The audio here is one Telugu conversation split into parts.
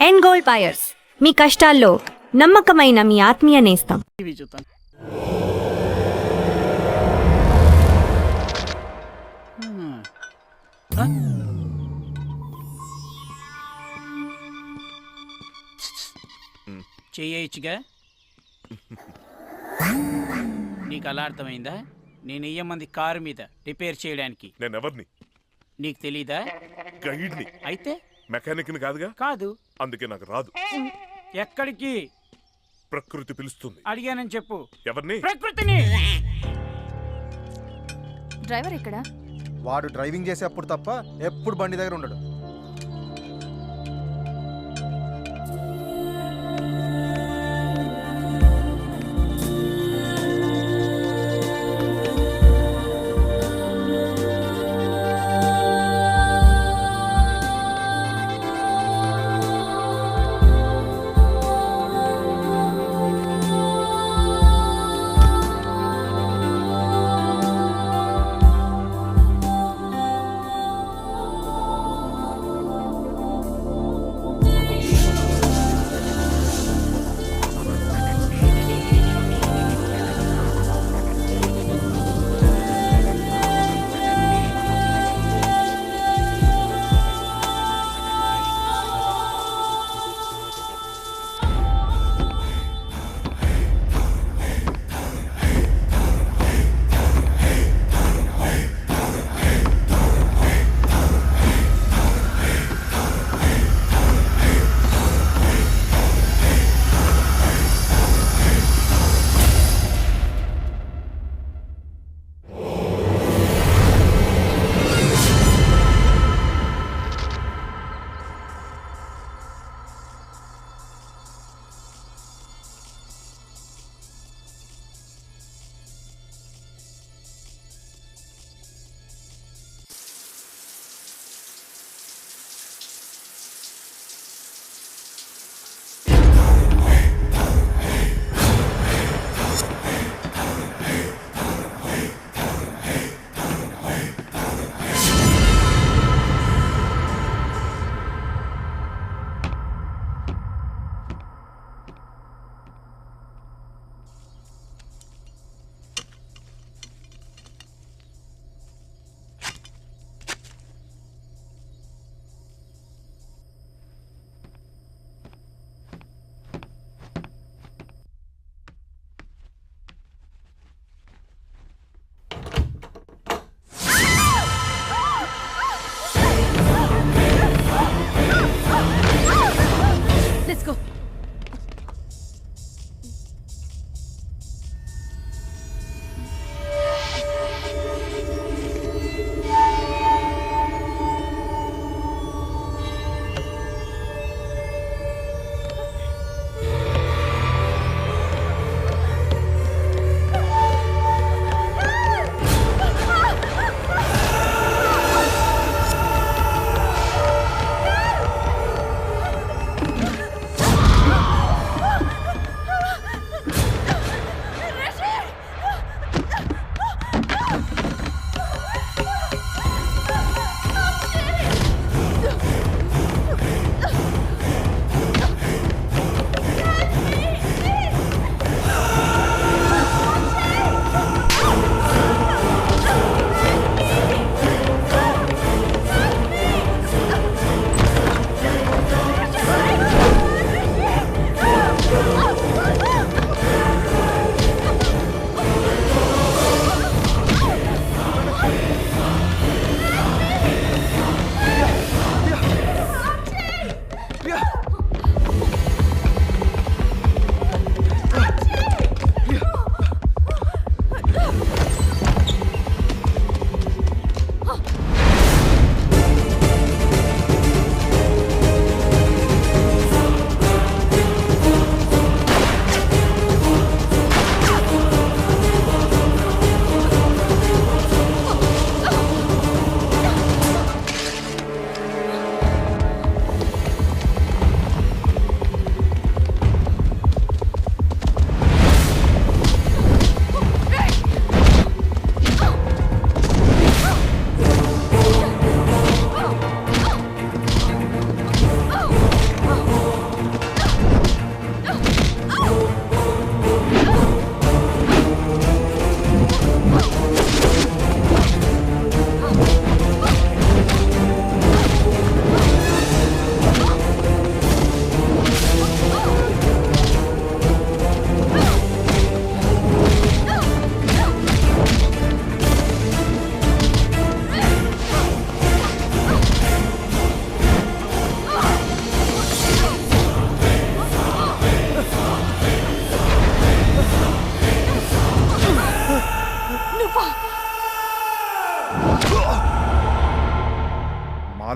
ఎండ్ గోల్డ్ బయర్స్, మీ కష్టాల్లో నమ్మకమైన మీ ఆత్మీయ నేస్తం. టీవీ చూస్తాను. చేయొచ్చుగా. నీకు అలా అర్థమైందా? నేను ఇయ్యమంది కారు మీద రిపేర్ చేయడానికి. నేను ఎవరిని? నీకు తెలీదా? గైడ్ని. అయితే మెకానిక్ని కాదుగా. కాదు. అందుకే నాకు రాదు. ఎక్కడికి? ప్రకృతి పిలుస్తుంది. అడిగానని చెప్పు. ఎవరిని? ప్రకృతిని. డ్రైవర్ ఎక్కడా? వాడు డ్రైవింగ్ చేసేప్పుడు తప్ప ఎప్పుడు బండి దగ్గర ఉండడు.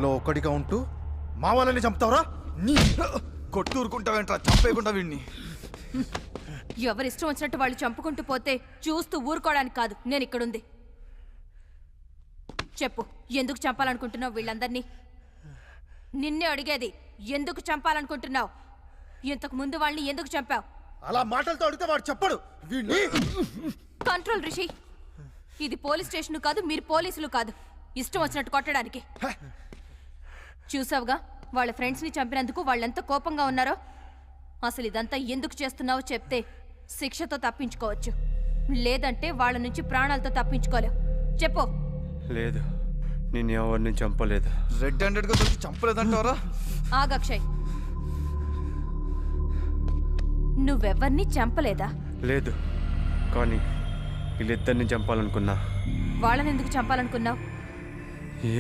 మాలో ఒక్కడిగా ఉంటూ మా వాళ్ళని చంపుతావరా? నీ కొట్టూరుకుంటావేంట్రా, చంపేయకుండా వీడిని. ఎవరిష్టం వచ్చినట్టు వాళ్ళు చంపుకుంటూ పోతే చూస్తూ ఊరుకోవడానికి కాదు నేను ఇక్కడుంది. చెప్పు, ఎందుకు చంపాలనుకుంటున్నావు వీళ్ళందరినీ? నిన్నే అడిగేది, ఎందుకు చంపాలనుకుంటున్నావు? ఇంతకు ముందు వాళ్ళని ఎందుకు చంపావు? అలా మాటలతో అడిగితే వాడు చెప్పడు. వీడిని కంట్రోల్ రిషి, ఇది పోలీస్ స్టేషన్ కాదు, మీరు పోలీసులు కాదు ఇష్టం వచ్చినట్టు కొట్టడానికి. చూసావుగా వాళ్ళ ఫ్రెండ్స్ని చంపినందుకు వాళ్ళెంత కోపంగా ఉన్నారో. అసలు ఇదంతా ఎందుకు చేస్తున్నావో చెప్తే శిక్షతో తప్పించుకోవచ్చు, లేదంటే వాళ్ళ నుంచి ప్రాణాలతో తప్పించుకోలేవు. చెప్పు. లేదు, నేను ఎవరిని చంపలేదు. రెడ్ హ్యాండెడ్ గా దొరికి చంపలేదంటావరా? ఆగక్షయ్, నువ్వెవ్వరిని చంపలేదా? లేదు, కానీ వీళ్ళిద్దరిని చంపాలనుకున్నా. వాళ్ళని ఎందుకు చంపాలనుకున్నావు?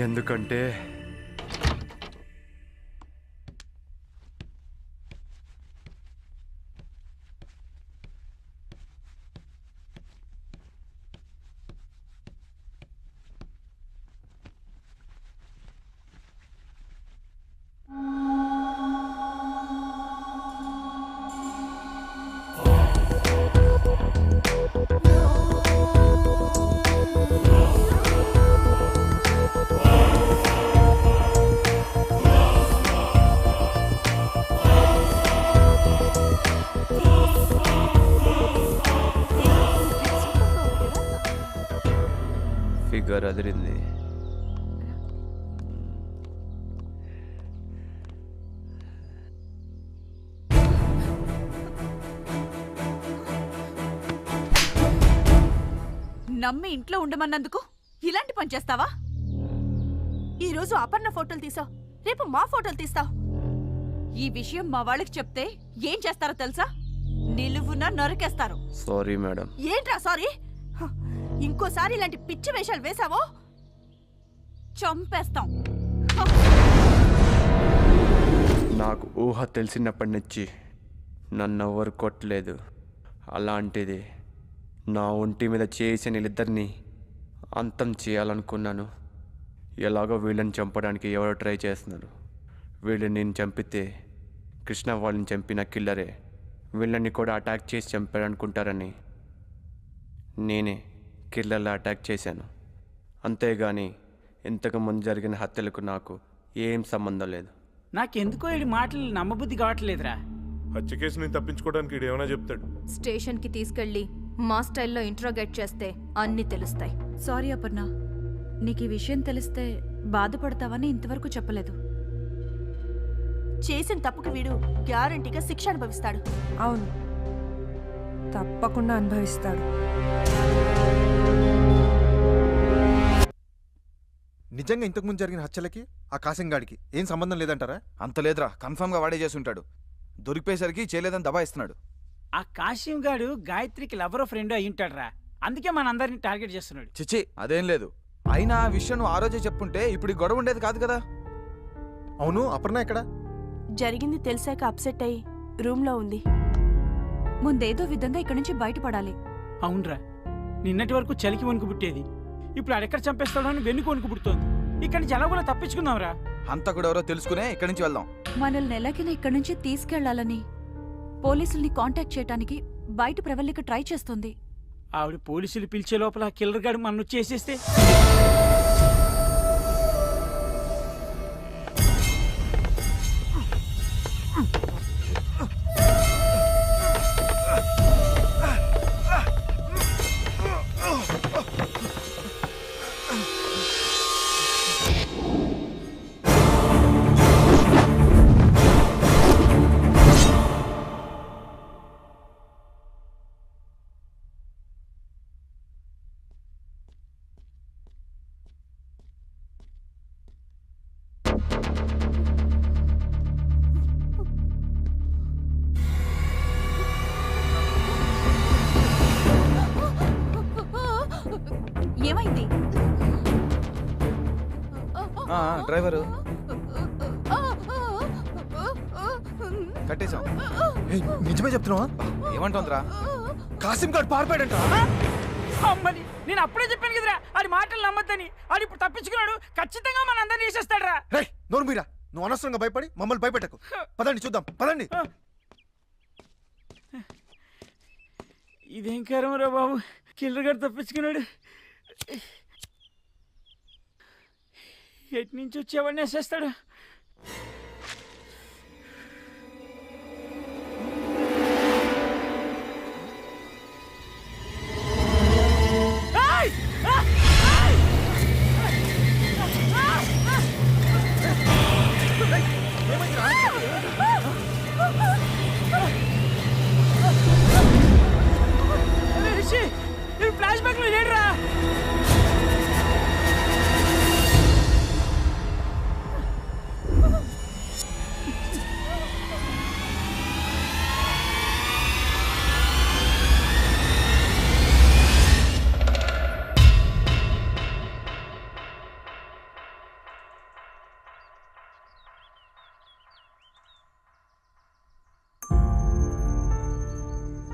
ఎందుకంటే ఫిగర్ అదిరింది. నమ్మి ఇంట్లో ఉండమన్నందుకు ఇలాంటి పని చేస్తావా? ఈరోజు అపర్ణ ఫోటోలు తీసావు, రేపు మా ఫోటోలు తీస్తావు. ఈ విషయం మా వాళ్ళకి చెప్తే ఏం చేస్తారో తెలుసా? నిలువున నరికేస్తారు. Sorry madam. ఏంట్రా సారీ? ఇంకోసారి ఇలాంటి పిచ్చి వేషాలు వేసావో చంపేస్తాం. నాకు ఊహ తెలిసినప్పటి నుంచి నన్నెవ్వరు కొట్టలేదు. అలాంటిది నా ఒంటి మీద చేసిన వీళ్ళిద్దరినీ అంతం చేయాలనుకున్నాను. ఎలాగో వీళ్ళని చంపడానికి ఎవరో ట్రై చేస్తున్నారు. వీళ్ళని నేను చంపితే కృష్ణ వాళ్ళని చంపిన కిల్లరే వీళ్ళని కూడా అటాక్ చేసి చంపారనుకుంటారని నేనే కిల్లర్లా అటాక్ చేశాను. అంతేగాని ఇంతకుముందు జరిగిన హత్యలకు నాకు ఏం సంబంధం లేదు. నాకెందుకో ఈ మాటలు నమ్మబుద్ధి కావట్లేదురా. హత్య కేసు నేను తప్పించుకోవడానికి ఈడు ఏమైనా చెప్తాడు. స్టేషన్కి తీసుకెళ్ళి మా స్టైల్లో ఇంట్రోగేట్ చేస్తే అన్నీ తెలుస్తాయి. సారీ అపర్ణ, నీకు ఈ విషయం తెలిస్తే బాధపడతావని ఇంతవరకు చెప్పలేదు. చేసిన తప్పుకి వీడు గ్యారంటీగా శిక్ష అనుభవిస్తాడు. అవును, తప్పకుండా అనుభవిస్తాడు. నిజంగా ఇంతకుముందు జరిగిన హత్యలకి ఆ కాసింగాడికి ఏం సంబంధం లేదంటారా? అంత లేదురా, కన్ఫర్మ్ గా వాడే చేసి ఉంటాడు. దొరికిపోయేసరికి చేయలేదని దబాయిస్తున్నాడు. ఆ కాశీం గాడు గాయత్రికి లవరో ఫ్రెండ్ అయి ఉంటాడురా. అందుకే మనందరిని టార్గెట్ చేస్తున్నాడు. చిచ్చి, అదేం లేదు. అయినా ఆ విషయం నువ్వు ఆ రోజే చెప్పుంటే ఇప్పుడు ఈ గొడవ ఉండేది కాదు కదా. అవును, అపర్ణ ఎక్కడ? జరిగింది తెలిసాక అప్సెట్ అయ్యి రూమ్లో ఉంది. ముందేదో విధంగా ఇక్కడి నుంచి బయటపడాలి. అవునరా, నిన్నటి వరకు చలికి వణుకు పుట్టేది, ఇప్పుడు ఆడెక్కడ చంపేస్తాడో అని వెన్నుకు వణుకు పుడుతోంది. ఇక్కడి నుంచి ఎలాగోలా తప్పించుకుందాంరా. హంతకుడు ఎవరో తెలుసుకునే ఇక్కడి నుంచి వెళ్దాం. మనల్ని ఎలాగైనా ఇక్కడి నుంచి తీసుకెళ్లాలని పోలీసుల్ని కాంటాక్ట్ చేయడానికి బయట ప్రవల్లిక ట్రై చేస్తుంది. ఆవిడ పోలీసులు పిలిచే లోపల కిల్లర్ గాడు మన్ను చేసేస్తే ఏమైంది? డ్రైవరు కట్టేశాం. ఏయ్, నిజమే చెప్తున్నావా? ఏమంటుందిరా? కాసింగాడు పారిపోయాడంట. అమ్మని నేను అప్పుడే చెప్పాను కదరా ఆడి మాటలు నమ్మద్దని. ఆడు ఇప్పుడు తప్పించుకున్నాడు, ఖచ్చితంగా మన అందరినీ చేసేస్తాడరా. రేయ్ నోరు మీరా, నువ్వు అనవసరంగా భయపడి మమ్మల్ని భయపెట్టకు. పదండి చూద్దాం, పదండి. ఇదేం కారమరా బాబు, కిల్లర్ గారు తప్పించుకున్నాడు. ఎటు నుంచి వచ్చేవాడిని వేసేస్తాడు. ఫ్లాష్ బ్యాక్ లో లేడురా.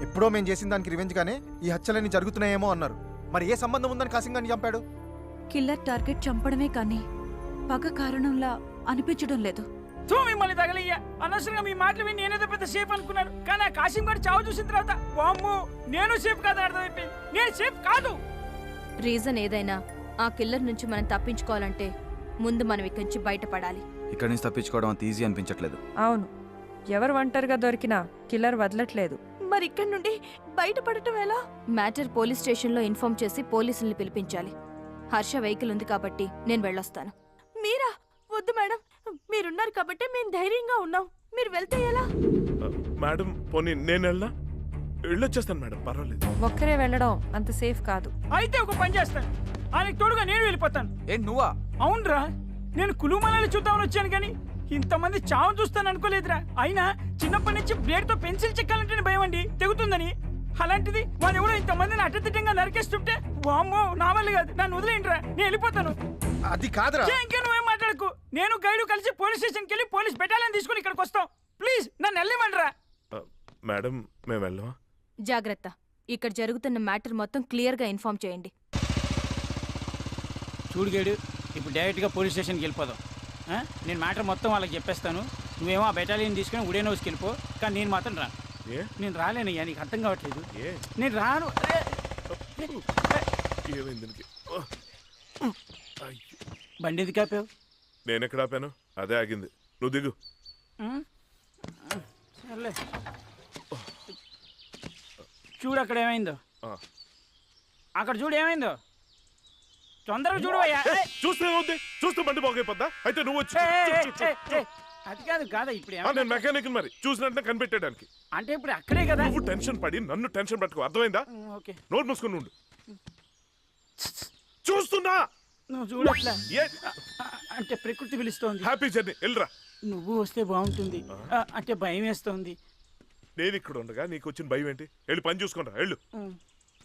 ఎప్పుడో మేము చేసిన దానికి రివెంజ్ గానే ఈ హత్యలన్నీ జరుగుతున్నాయేమో అన్నారు. మరి ఏ సంబంధం ఉందని కాసింగాన్ని చంపాడు? కిల్లర్ టార్గెట్ చంపడమే కానీ పగ కారణంలా అనిపించడం లేదు. మిమ్మల్ని తగలయ్యా, అనవసరంగా మీ మాటలు విని నేనేదో పెద్ద సేఫ్ అనుకున్నాను. కానీ ఆ కాసిం గారు చావు చూసిన తర్వాత వామ్మో, నేను సేఫ్ కాదని అర్థమైపోయింది. నేను సేఫ్ కాదు. రీజన్ ఏదైనా ఆ కిల్లర్ నుంచి మనం తప్పించుకోవాలంటే ముందు మనం ఇక్కడి నుంచి బయటపడాలి. ఇక్కడి నుంచి తప్పించుకోవడం అంత ఈజీ అనిపించట్లేదు. అవును, ఎవరు ఒంటరిగా దొరికినా కిల్లర్ వదలట్లేదు. మరి ఇక్కడి నుండి బయటపడటం ఎలా? మ్యాటర్ పోలీస్ స్టేషన్లో ఇన్ఫార్మ్ చేసి పోలీసుల్ని పిలిపించాలి. హర్ష వెహికల్ ఉంది కాబట్టి నేను వెళ్ళొస్తాను. మీరా? వద్దు మేడం, మీరున్నారు కాబట్టి మేము ధైర్యంగా ఉన్నాం. మీరు వెళ్తే ఎలా? మేడం పోనీ నేను వెళ్ళొచ్చేస్తాను మేడం, పర్వాలేదు. ఒక్కరే వెళ్ళడం అంత సేఫ్ కాదు. అయితే ఒక పని చేస్తాను, ఆయనకి తోడుగా నేను వెళ్ళిపోతాను. ఏంటి నువ్వా? అవునరా, నేను కులుమనాలు చూద్దామని వచ్చాను కానీ ఇంతమంది చావు చూస్తాను అనుకోలేదురా. అయినా చిన్నప్పటి నుంచి బ్లేడ్ తో పెన్సిల్ చెక్కాలంటేనే భయం అండి, తెగుతుందని. అలాంటిది వాళ్ళు ఎవరో ఇంతమందిని అడ్డదిడ్డంగా నరికేస్తుంటే వామ్మో, నా వల్ల కాదు, నన్ను వదిలేండిరా, నేను వెళ్ళిపోతాను. అది కాదురా. ఇంకా నువ్వేం మాట్లాడకు. నేను గైడు కలిసి పోలీస్ స్టేషన్కి వెళ్ళి పోలీస్ బెటాలియన్ తీసుకుని ఇక్కడికి వస్తాం. ప్లీజ్ నన్ను వెళ్ళమంటారా? మేడం మేము వెళ్ళమా? జాగ్రత్త, ఇక్కడ జరుగుతున్న మ్యాటర్ మొత్తం క్లియర్ గా ఇన్ఫార్మ్ చేయండి. చూడు గైడు, ఇప్పుడు డైరెక్ట్గా పోలీస్ స్టేషన్కి వెళ్ళిపోదాం. నేను మ్యాటర్ మొత్తం వాళ్ళకి చెప్పేస్తాను. నువ్వేమో ఆ బెటాలియన్ తీసుకుని ఉడేన్ హౌస్కి వెళ్ళిపో. కానీ నేను మాత్రం రాను. నేను రాలేనయ్యా, నీకు అర్థం కావట్లేదు. నేను రాను. బండి ఎందుకు ఆపావు? నేను ఎక్కడ ఆపాను? అదే ఆగింది. నువ్వు దిగు. సర్లే, చూడు అక్కడ ఏమైందో. అక్కడ చూడు ఏమైందో, తొందరగా చూడు అయ్యా. చూస్తూ బండి బాగైపోద్దా? అయితే నువ్వు వచ్చి. అది కాదు కాదా, ఇప్పుడు నేను మెకానిక్ మరి చూసినట్టు కనిపెట్టడానికి. అంటే ఇప్పుడు అక్కడే కదా. నువ్వు టెన్షన్ పడి నన్ను టెన్షన్ పట్టుకో, అర్థమైందా? ఓకే, నోరు మూసుకుని ఉండు. చూస్తున్నా, నువ్వు చూడట్లా. అంటే ప్రకృతి పిలుస్తోంది. హ్యాపీ జర్నీ, వెళ్ళరా. నువ్వు వస్తే బాగుంటుంది, అంటే భయం వేస్తోంది. నేను ఇక్కడ ఉండగా నీకు వచ్చిన భయం ఏంటి? వెళ్ళి పని చూసుకుంటా, వెళ్ళు.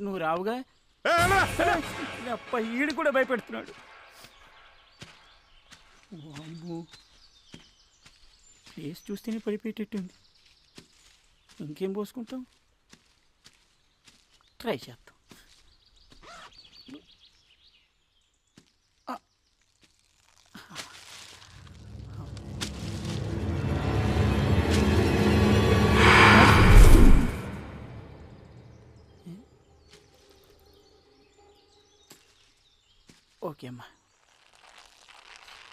నువ్వు రావుగా. అప్ప ఈడు కూడా భయపెడుతున్నాడు. ఫేస్ చూస్తేనే పడిపోయేటట్టుంది. ఇంకేం పోసుకుంటాం, ట్రై చేద్దాం. ఓకే అమ్మా.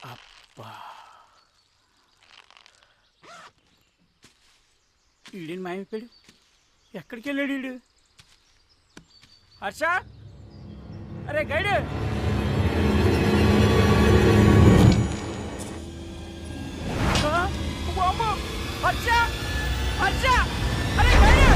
అబ్బా, ఈడేని మాయమైపోయాడు. ఎక్కడికి వెళ్ళాడు ఈడు? హర్ష, అరే గైడ్, హర్ష, హర్ష, అరే గైడ్.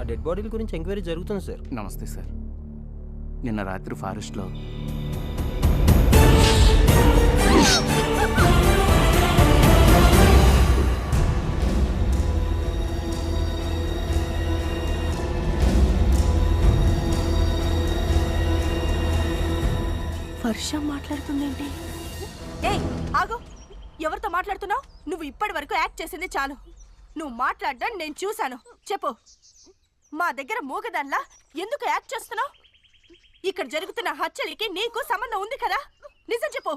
డెడ్ బాడీల గురించి ఎంక్వైరీ జరుగుతుంది సార్. నమస్తే సార్. నిన్న రాత్రి ఫారెస్ట్లో వర్ష మాట్లాడుతుందేంటి? ఏయ్ ఆగు, ఎవరితో మాట్లాడుతున్నావు? నువ్వు ఇప్పటి వరకు యాక్ట్ చేసింది చాలు. నువ్వు మాట్లాడడం నేను చూశాను. చెప్పు, మా దగ్గర మూగదాన్లా ఎందుకు యాక్ట్ చేస్తున్నావు? ఇక్కడ జరుగుతున్న హత్యలకి నీకు సంబంధం ఉంది కదా? నిజం చెప్పు.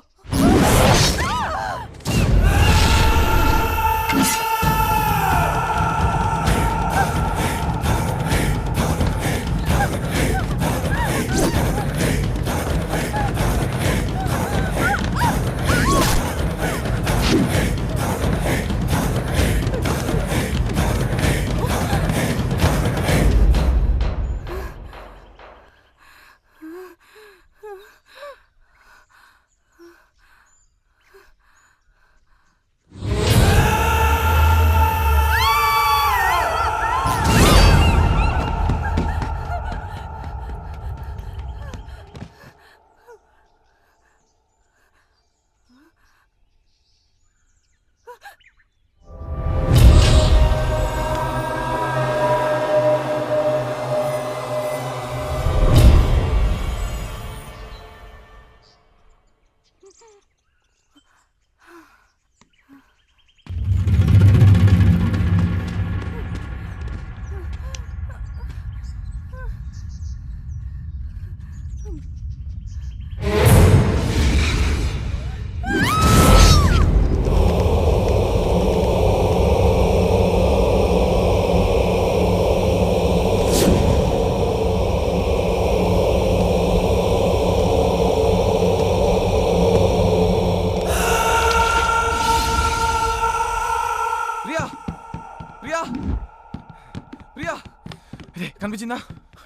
కనిపించిందా?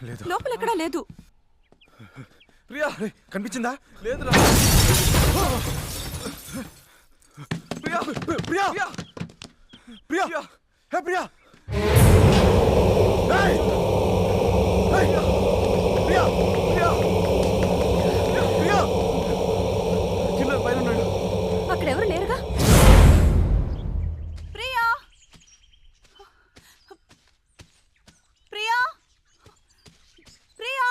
లేదు. లోపల ఎక్కడా లేదు. ప్రియా కనిపించిందా? లేదురా. ప్రియా ప్రియా ప్రియా ప్రియా హే ప్రియా ఏయ్! ఏయ్! ప్రియా ప్రియా ప్రియా కిల్లర్ పైన ఉన్నాడు. అక్కడ ఎవరు లేరుగా? ప్రియా ప్రియా ప్రియా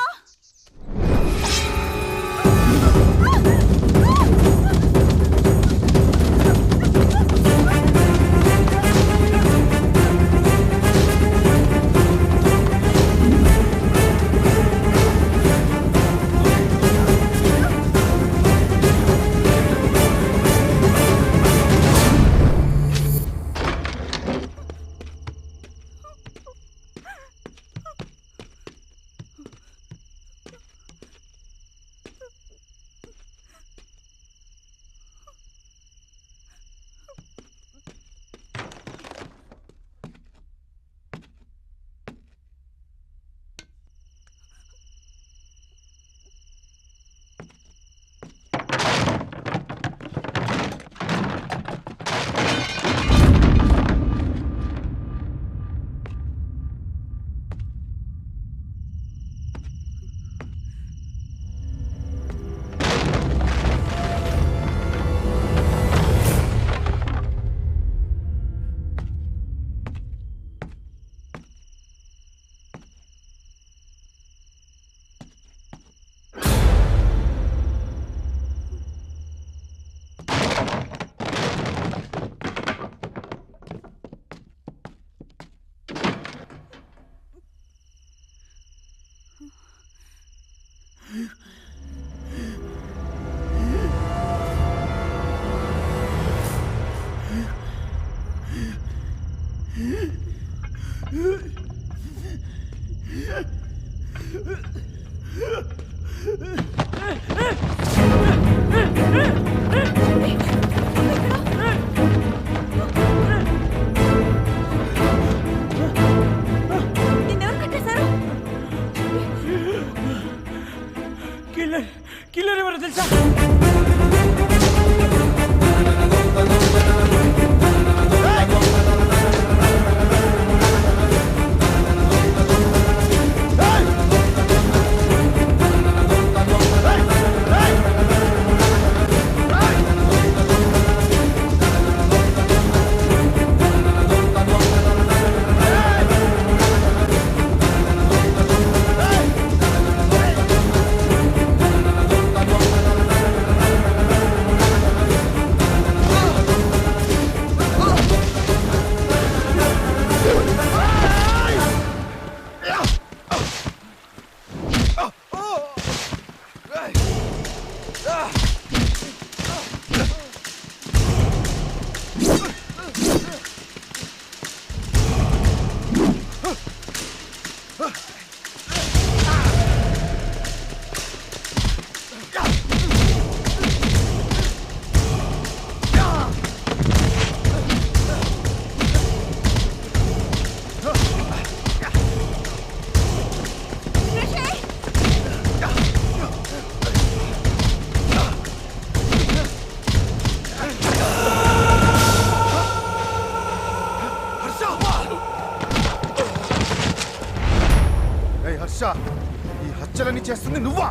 ఈ హత్యలన్నీ చేస్తుంది నువ్వా?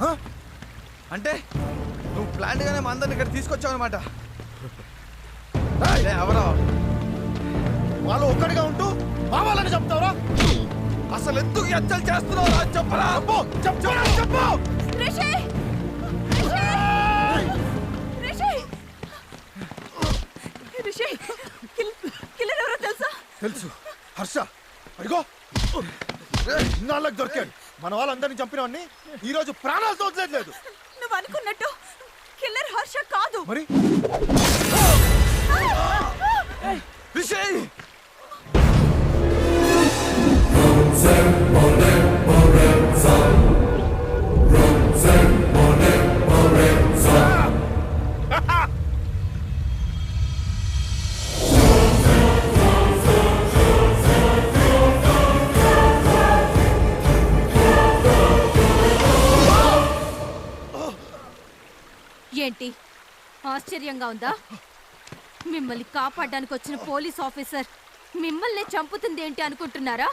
ఆ? అంటే నువ్వు ప్లాన్ గానే మా అందరిని ఇక్కడ తీసుకొచ్చావు అనమాట. ఎవరో వాళ్ళు ఒక్కడిగా ఉంటూ మా వాళ్ళని చెప్తావురా? అసలు ఎందుకు ఈ హత్యలు చేస్తున్నావు చెప్పరా? చెప్పు. రిషి! రిషి! కిల్లర్ ఎవరో తెలుసా? తెలుసు, హర్ష. అడిగో ఇన్నాళ్ళకి దొరికాడు. మన వాళ్ళందరినీ చంపినవన్నీ ఈ రోజు ప్రాణాలతో వదిలేదు. నువ్వు అనుకున్నట్టు కిల్లర్ హర్ష కాదు. మరి విషయ్ ఏంటి ఆశ్చర్యంగా ఉందా? మిమ్మల్ని కాపాడడానికి వచ్చిన పోలీస్ ఆఫీసర్ మిమ్మల్ని చంపుతుంది ఏంటి అనుకుంటున్నారా?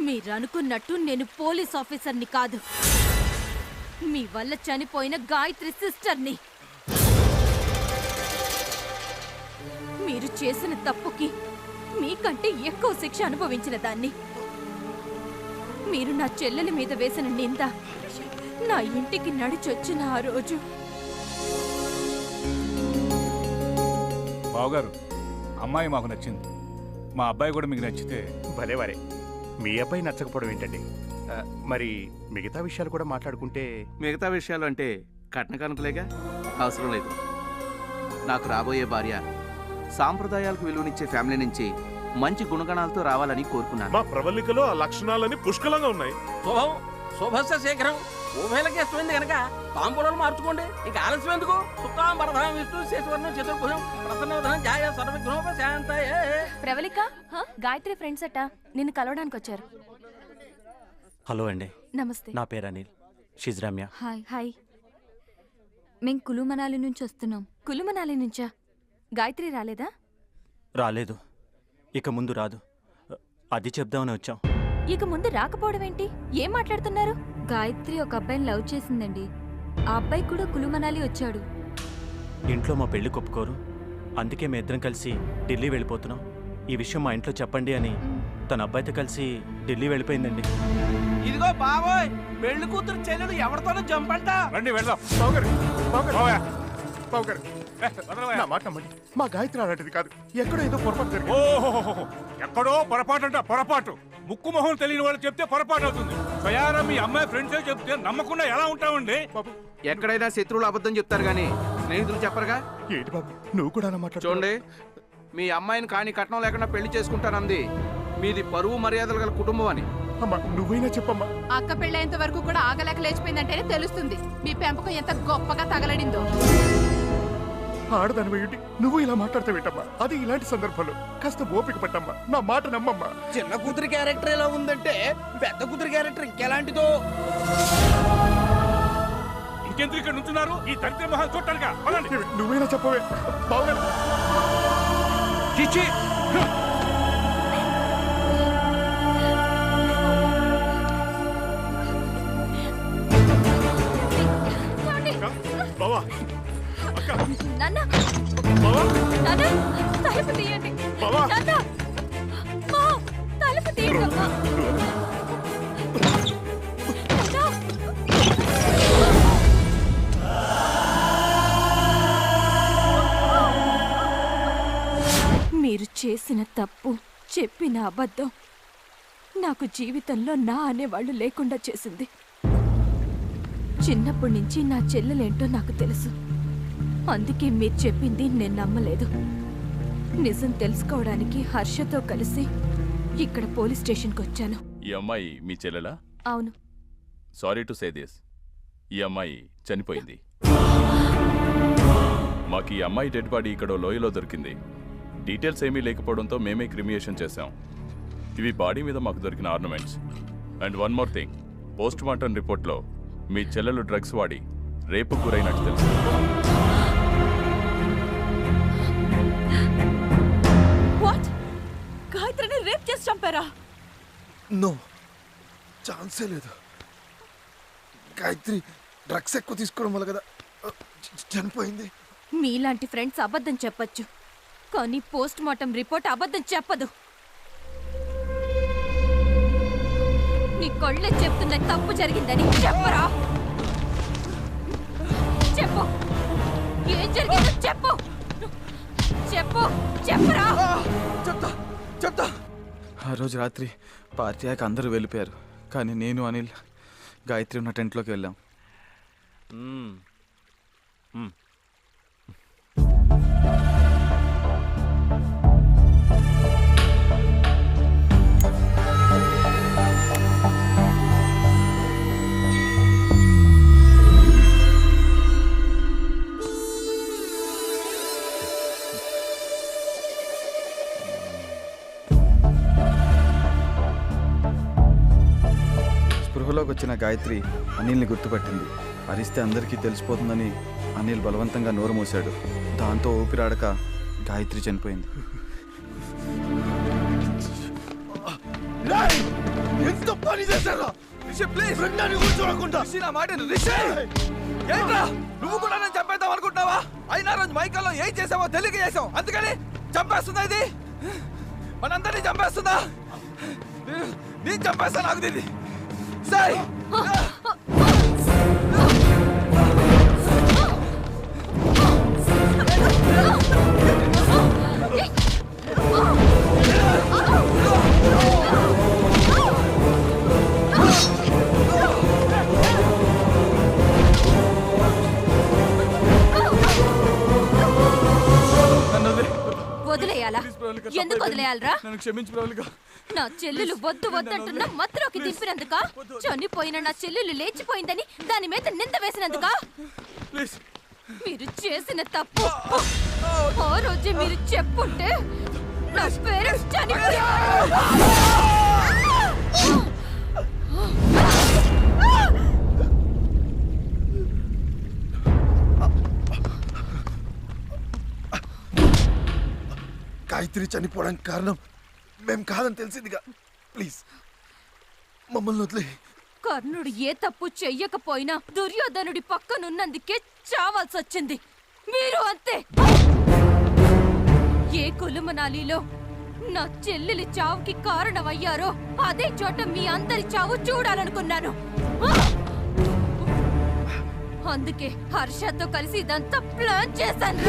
మీరు అనుకున్నట్టు నేను పోలీస్ ఆఫీసర్ని కాదు, మీ వల్ల చనిపోయిన గాయత్రి సిస్టర్ని. మీరు చేసిన తప్పుకి మీకంటే ఎక్కువ శిక్ష అనుభవించిన దాన్ని. మీరు నా చెల్లెలి మీద వేసిన నింద నా ఇంటికి నడిచొచ్చిన ఆ రోజు. బావగారు, అమ్మాయి మాకు నచ్చింది. మా అబ్బాయి కూడా మీకు నచ్చితే భలేవారే. మీ అబ్బాయి నచ్చకపోవడం ఏంటండి? మరి మిగతా విషయాలు కూడా మాట్లాడుకుంటే. మిగతా విషయాలు అంటే కట్న కానుకలేగా, అవసరం లేదు. నాకు రాబోయే భార్య సాంప్రదాయాలకు విలువనిచ్చే ఫ్యామిలీ నుంచి మంచి గుణగణాలతో రావాలని కోరుకున్నాను. మా ప్రవళికలో ఆ లక్షణాలని పుష్కలంగా ఉన్నాయి. శుభస్య శీఘ్రం. ఊహేలకి ఇష్టమైంది కనుక తాంబూలాలు మార్చుకోండి. ఇంకా ఆలస్యం ఎందుకు? సుఖాంబరధనం విష్ణు శేషవర్ణం చతుర్భుజం ప్రసన్నవదనం ధ్యాయ సర్వజ్ఞోపశాంతయే. ప్రవళిక, గాయత్రి ఫ్రెండ్స్ అట్ట నిన్ను కలవడానికి వచ్చారు. హలో అండి, నమస్తే. నా పేరు Anil. She's Ramya. Hi. Hi. మేం కులుమనాలి నుంచి వస్తున్నాం. కులుమనాలి నుంచా? గాయత్రి రాలేదా? రాలేదు, ఇక ముందు రాదు. అది చెప్దామని వచ్చాం. ఇక ముందు రాకపోవడం ఏంటి? ఏం మాట్లాడుతున్నారు? గాయత్రి ఒక అబ్బాయిని లవ్ చేసిందండి. ఆ అబ్బాయి కూడా కులుమనాలి వచ్చాడు. ఇంట్లో మా పెళ్లి ఒప్పుకోరు, అందుకే మేము ఇద్దరం కలిసి ఢిల్లీ వెళ్ళిపోతున్నాం. ఈ విషయం మా ఇంట్లో చెప్పండి అని తన అబ్బాయితో కలిసి ఢిల్లీ వెళ్ళిపోయిందండి. ఇదిగో బాబోయ్, పెళ్లి కూతురు చెల్లెలు ఎవరితోనూ జంపంట. రండి వెళ్దాం. నా మాట నమ్మండి, మా గాయత్రి అలాంటిది కాదు. ఎక్కడో ఏదో పొరపాటు జరిగింది. ఓహో, ఎక్కడో పొరపాటు అంట. పొరపాటు ముక్కు మొహం తెలియని వాళ్ళు చెప్తే పొరపాటు అవుతుంది. స్వయారా మీ అమ్మాయి ఫ్రెండ్సే చెప్తే నమ్మకుండా ఎలా ఉంటామండి? ఎక్కడైనా శత్రువులు అబద్ధం చెప్తారు కానీ స్నేహితులు చెప్పరుగా. ఏంటి బాబు, నువ్వు కూడా మాట్లాడు. చూడండి, మీ అమ్మాయిని కాని కట్నం లేకుండా పెళ్లి చేసుకుంటానంది. మీది పరువు మర్యాదలు గల కుటుంబం అని. అమ్మా నువ్వైనా చెప్పమ్మా. అక్క పెళ్ళేంత వరకు కూడా ఆగలేక లేచిపోయిందంటేనే తెలుస్తుంది మీ పెంపకం ఎంత గొప్పగా తగలడిందో. ఆడదాని వేయండి, నువ్వు ఇలా మాట్లాడతావేంటమ్మా? అది ఇలాంటి సందర్భంలో కాస్త ఓపిక పట్టమ్మా, నా మాట నమ్మమ్మా. చిన్న కూతురి క్యారెక్టర్ ఎలా ఉందంటే పెద్ద కూతురి క్యారెక్టర్ ఇంకెలాంటిదో. ఇంకెందుకు ఇక్కడ నుంచున్నారు? ఈ దరిద్ర మొహం చూడటానికా? పదండి. నువ్వైనా చెప్పవే బావగారు. చిచ్చి, బావా, అక్క, నాన్న, బావా, నాన్న, తలుపు తీయండి. బావా. నాన్న, మా, తలుపు తీయండి అమ్మా. మీరు చేసిన తప్పు, చెప్పిన అబద్ధం నాకు జీవితంలో నా అనేవాళ్ళు లేకుండా చేసింది. చిన్నప్పటి నుంచి నా చెల్లెలేంటో నాకు తెలుసు. అందుకే మీరు చెప్పింది నేను నమ్మలేదు. నిజం తెలుసుకోవడానికి హర్షతో కలిసి ఇక్కడ పోలీస్ స్టేషన్కి వచ్చాను. ఈ అమ్మాయి మీ చెల్లెలా? అవును. సారీ టు సే దిస్, ఈ అమ్మాయి చనిపోయింది. మాకు ఈ అమ్మాయి డెడ్ బాడీ ఇక్కడ లోయలో దొరికింది. డీటెయిల్స్ ఏమీ లేకపోవడంతో మేమే క్రిమియేషన్ చేశాం. ఇవి బాడీ మీద మాకు దొరికిన ornaments. And one more thing, post mortem రిపోర్ట్లో మీ చెల్లెలు డ్రగ్స్ వాడి రేపు గురైనట్టు తెలుసు. వాట్? గాయత్రిని రేప్ చేసి చంపారా? నో, ఛాన్సే లేదు. గాయత్రి డ్రగ్స్ ఎక్కువ తీసుకోవడం వల్ల కదా చనిపోయింది. మీలాంటి ఫ్రెండ్స్ అబద్ధం చెప్పొచ్చు, కానీ పోస్ట్ మార్టం రిపోర్ట్ అబద్ధం చెప్పదు. నీ కళ్ళే చెప్తున్న తప్పు జరిగిందని చెప్పరా? చెప్పు, ఏం జరిగిందో చెప్పు. చెప్పు, చెప్పరా? చెప్తా. ఆ రోజు రాత్రి పార్టీ అయ్యాక అందరూ వెళ్ళిపోయారు, కానీ నేను అనిల్ గాయత్రి ఉన్న టెంట్లోకి వెళ్ళాం. స్పృహలోకి వచ్చిన గాయత్రి అనిల్ని గుర్తుపట్టింది. అరిస్తే అందరికీ తెలిసిపోతుందని అనిల్ బలవంతంగా నోరు మూశాడు. దాంతో ఊపిరాడక గాయత్రి చనిపోయింది. ఎంత పని చేశారా? చూడకుండా నువ్వు కూడా నేను చంపేద్దాం అనుకుంటున్నావా? అయినా రోజు మైకల్లో ఏం చేసావో తెలియక చేసావు, అందుకని చంపేస్తుందా ఇది? మనందరినీ చంపేస్తుందా? నేను చంపేస్తా, నాకు దీన్ని సై. వదిలేయాలా? ఎందుకు వదిలేయాలరా? నన్ను క్షమించు ప్రవళిక. నా చెల్లెలు వద్దు వద్దంటున్నా మత్తులోకి దింపినందుక? చనిపోయిన నా చెల్లెలు లేచిపోయిందని దాని మీద నింద వేసినందుక? మీరు చేసిన తప్పు ఆ రోజే మీరు చెప్పుంటే నా పేరెంట్స్ చనిపోయారు. గాయత్రి చనిపోవడానికి కారణం మేం కాదని తెలిసిందిగా. ప్లీజ్ మమ్మల్ని వదిలే. కర్ణుడు ఏ తప్పు చెయ్యకపోయినా దుర్యోధనుడి పక్కనున్నందుకే చావాల్సి వచ్చింది. మీరు అంతే. ఏ కులమనాలిలో నా చెల్లెలి చావుకి కారణమయ్యారో అదే చోట మీ అందరి చావు చూడాలనుకున్నాను. అందుకే హర్షతో కలిసి ఇదంతా ప్లాన్ చేశాను.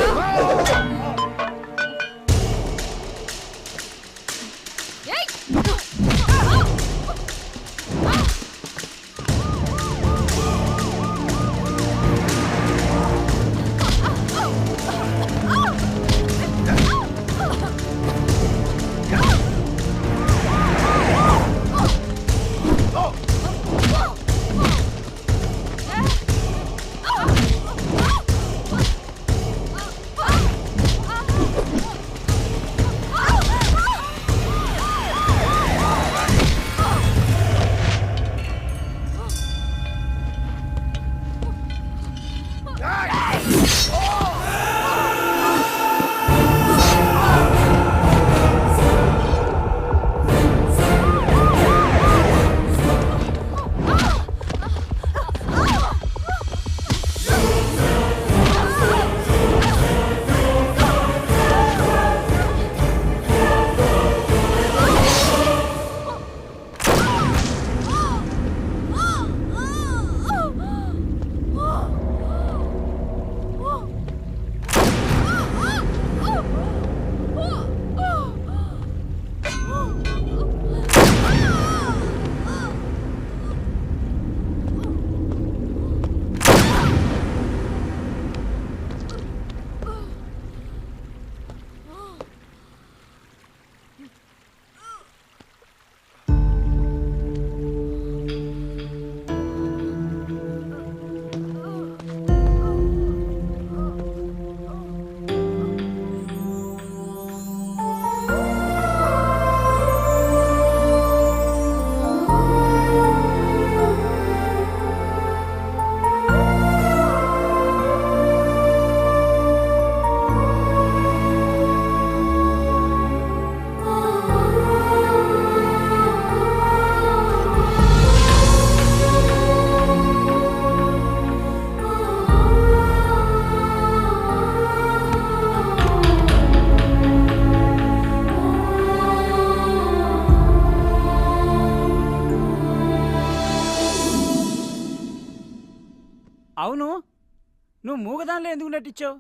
ఉన్నదానిలో ఎందుకు నటించావు?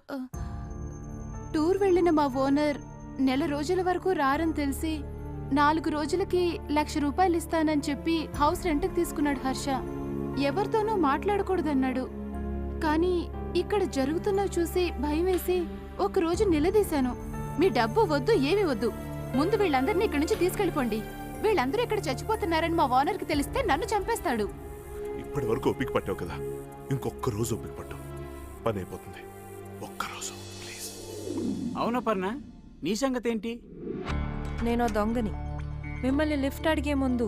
టూర్ వెళ్ళిన మా ఓనర్ నెల రోజుల వరకు రారని తెలిసి 4 రోజులకి ₹1,00,000 ఇస్తానని చెప్పి హౌస్ రెంట్కి తీసుకున్నాడు హర్ష. ఎవరితోనూ మాట్లాడకూడదన్నాడు. కానీ ఇక్కడ జరుగుతున్నవి చూసి భయం వేసి ఒకరోజు నిలదీశాను. మీ డబ్బు వద్దు, ఏమీ వద్దు, ముందు వీళ్ళందరినీ ఇక్కడి నుంచి తీసుకెళ్ళిపోండి. వీళ్ళందరూ ఇక్కడ చచ్చిపోతున్నారని మా ఓనర్కి తెలిస్తే నన్ను చంపేస్తాడు. ఇప్పటి వరకు ఓపిక పట్టావు కదా, ఇంకొక్క రోజు ఓపిక పట్టు, పని అయిపోతుంది. ఒక్కరోజు ప్లీజ్. అవునా పర్ణ, నీ సంగతి ఏంటి? నేను దొంగని. మిమ్మల్ని లిఫ్ట్ అడిగే ముందు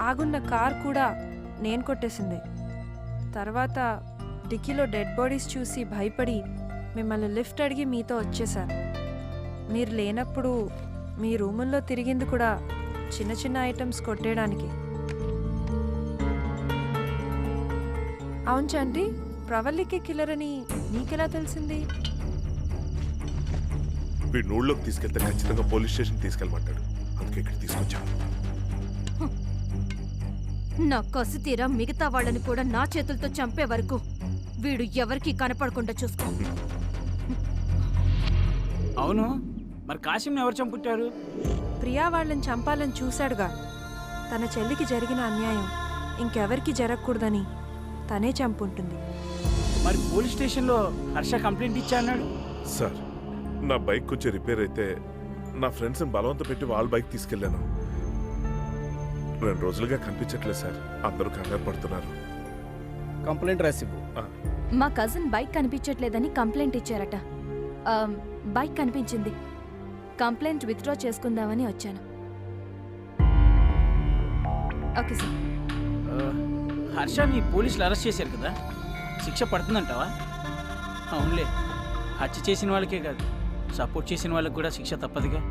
ఆగున్న కార్ కూడా నేను కొట్టేసింది. తర్వాత డిక్కీలో డెడ్ బాడీస్ చూసి భయపడి మిమ్మల్ని లిఫ్ట్ అడిగి మీతో వచ్చేసాను. మీరు లేనప్పుడు మీ రూముల్లో తిరిగింది కూడా చిన్న చిన్న ఐటమ్స్ కొట్టేయడానికి. అవును చంటి, ప్రవల్లికి కిల్లర్ అని నీకెలా తెలిసింది? వీడు నూళ్ళలోకి తీసుకెళ్తే ఖచ్చితంగా పోలీస్ స్టేషన్ తీసుకెళ్ళమంటాడు, అందుకే ఇక్కడ తీసుకొచ్చాను. నా కసి తీరా మిగతా వాళ్ళని కూడా నా చేతులతో చంపే వరకు వీడు ఎవరికీ కనపడకుండా చూసుకో. అవును, మరి కాశీని ఎవరు చంపుట్టారు? ప్రియా వాళ్ళని చంపాలని చూశాడుగా. తన చెల్లికి జరిగిన అన్యాయం ఇంకెవరికి జరగకూడదని తనే చంపుంటుంది. మరి పోలీస్ స్టేషన్లో హర్ష కంప్లైంట్ ఇచ్చా అన్నాడు. సార్, నా బైక్ కొంచెం రిపేర్ అయితే నా ఫ్రెండ్స్ని బలవంత పెట్టి వాళ్ళ బైక్ తీసుకెళ్ళాను. 2 రోజులుగా కనిపించట్లేదు సార్, అందరూ కంగారు పడుతున్నారు. కంప్లైంట్ రాసివ్వు. మా కజిన్ బైక్ కనిపించట్లేదని కంప్లైంట్ ఇచ్చారట. బైక్ కనిపించింది. కంప్లైంట్ విత్డ్రా చేసుకుందామని వచ్చాను. Okay sir. హర్షని పోలీసులు అరెస్ట్ చేశారు కదా, శిక్ష పడుతుందంటావా? అవునులే, హత్య చేసిన వాళ్ళకే కాదు, సపోర్ట్ చేసిన వాళ్ళకి కూడా శిక్ష తప్పదుగా.